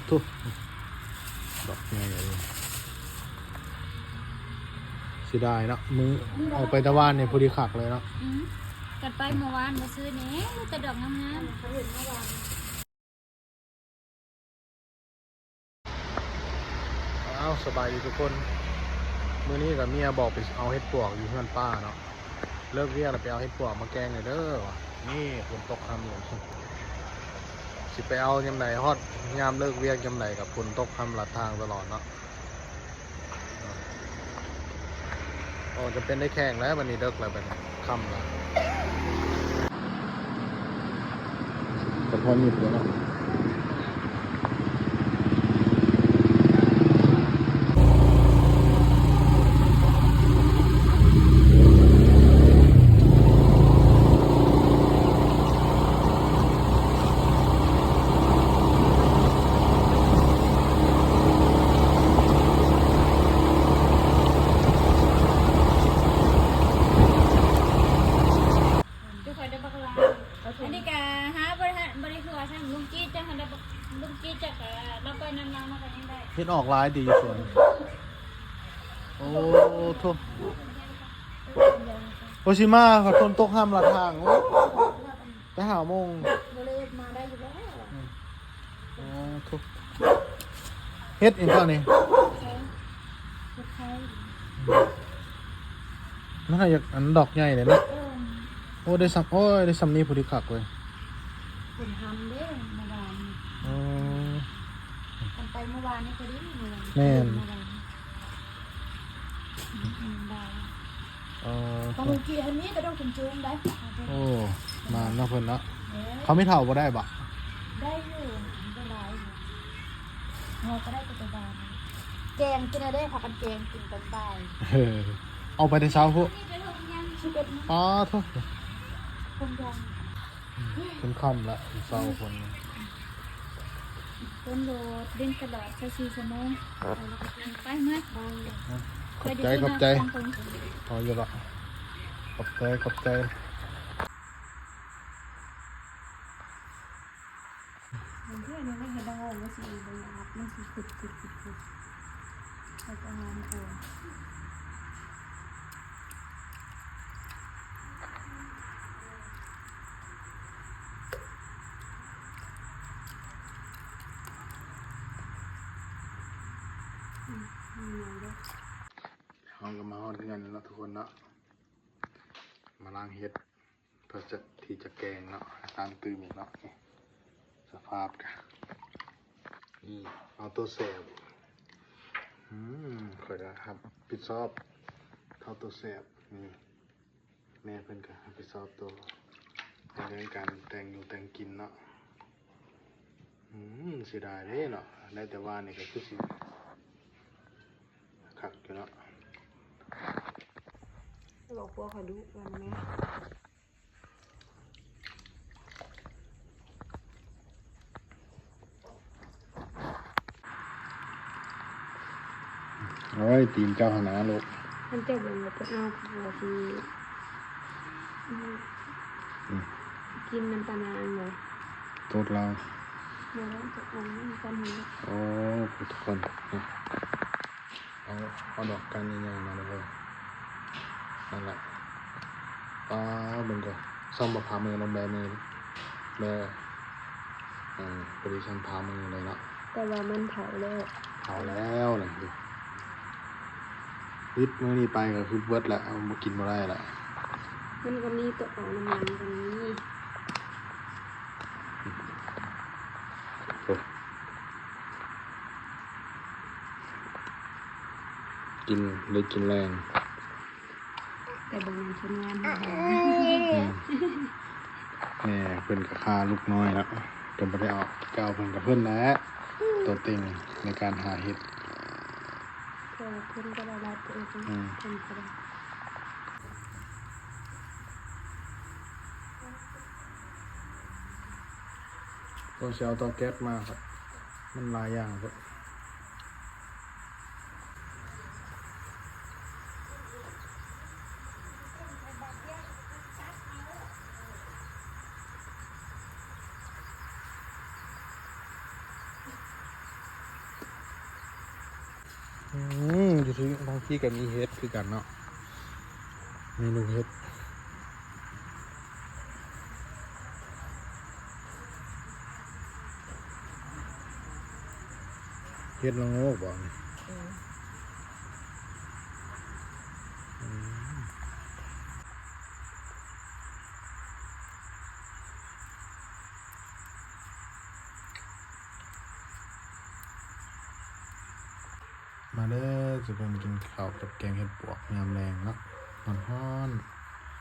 ทุกดอกใหญ่เลยเสียดายเนาะมือออกไปตะวันเนี่ยพอดีขักเลยเนาะกัดไปเมื่อวานมาซื้อเนี้ยแต่ดอกงามๆเขาเห็นเมื่อวานอ้าวสบายดีทุกคนมื้อนี้กับเมียบอกไปเอาเห็ดปวกอยู่เพื่อนป้าเนาะเลิกเรียกแล้วไปเอาเห็ดปวกมาแกงเลยเด้อนี่ฝนตกทำอยู่สิไปเอายำไหนฮอดยามเลิกเรียกยำไหนกับฝนตกทำหลัดทางตลอดเนาะโอ้จะเป็นได้แข่งแล้ววันนี้เลิกแล้วเป็นค่ำแล้วแต่พอหยุดแล้วเนาะอันนี้ก็หาบริคือว่าช่างลุงกี้จังหันได้ลุงกี้จักเราไปนำมากันยังได้ เห็ดออกลายดีส่วนโอ้ทุกโอชิมาขอทนตกห้ามหลัดทางโอ้ไปหาโมงบริมาได้อยู่แล้วโอ้ทุกเฮ็ดอีกเท่านี้น่าอยากอันดอกใหญ่เลยนะโอ้ได้ซ้ำโอ้ยได้ซ้ำนี้พอดีคักเลยคุณทำเด้เมื่อวานทำไปเมื่อวานนี่พอดีเมื่อวานแม่นตอนกี้อันนี้ก็ต้องคุณจูงได้โอ้มาเนาะเพิ่นเนาะเขาไม่เท่าบ่ได้บะได้อยู่ได้หลายเราก็ได้ตัวบานแกงกินอะไรได้ผักกันแกงกินตอนบ่ายเอาไปในเช้าพวกอ๋อทุกคนยังคนค่ำละเช้าคนคนโดดเล่นตลอด24 ชั่วโมงไปเมื่อขอบใจขอบใจพออยู่ละขอบใจขอบใจเพื่อนยังไม่เห็นดังโง่ว่าสิบริยับมันสิขุดแล้วก็งานตัวเราก็มาฮอดเงินแล้วทุกคนเนาะมาล้างเห็ดเพื่อจะที่จะแกงเนาะตามตื่นอีกเนาะสภาพกันนี่เอาตัวแสบค่อยนะครับปิดซอบเข้าตัวแสบนี่แม่เพิ่นก็ปิดซอบตัวในเรื่องการแต่งอยู่แต่งกินเนาะเสียดายเลยเนาะได้แต่ว่านี่ก็คือสิคักอยู่เนาะบอกพวกเขาดูกันไหมโอ้ยตีนเจ้าหนาลูกท่านเจ้าบอกว่าจะเอาผัวที่กินน้ำตาลเลยตัวเราเดี๋ยวเราจะเอาน้ำตาลนี้โอ้ทุกคนเอาดอกกันใหญ่ๆมาเลยนั่นแหละบึงก็ซ่อมมาพามือลงแบมือแบโพซิชันพามือเลยเนาะแต่ว่ามันเผาแล้วเลยดูวิทย์เมื่อนี้ไปก็คือเบิดแล้วเอามากินมาได้ละมันก็มีตัวออกน้ำมันกันนี้กินเลยกินแรงแต่บางงานชิ้นงานแหม่เพิ่นกับค่าลูกน้อยแล้วจนไปได้เอาเก่าเพิ่นกับเพิ่นแล้วตัวเต็งในการหาเห็ดเพิ่นก็ได้รับตัวเองเพิ่นก็ได้ตัวเชลตัวแก๊สมาครับมันหลายอย่างครับ อยู่ที่บางที่ก็มีเฮ็ดคือกันเนาะเมนูเฮ็ดเฮ็ดละโงกบ่เนี่ยมาเด้อจะเป็นกินข้าวกับแกงเห็ดปวกยามแรงเนาะฮ้อน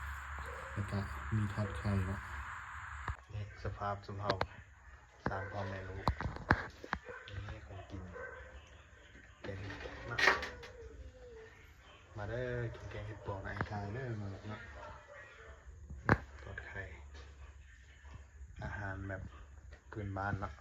ๆแล้วก็มีทอดไข่เนาะนี่สภาพสมเฮาสร้างพ่อแม่ลูกนี่ของกินแกงเห็ดปวกเนาะมาเด้อกินแกงเห็ดปวกในไทยเด้อมาเนาะทอดไข่อาหารแบบพื้นบ้านเนาะ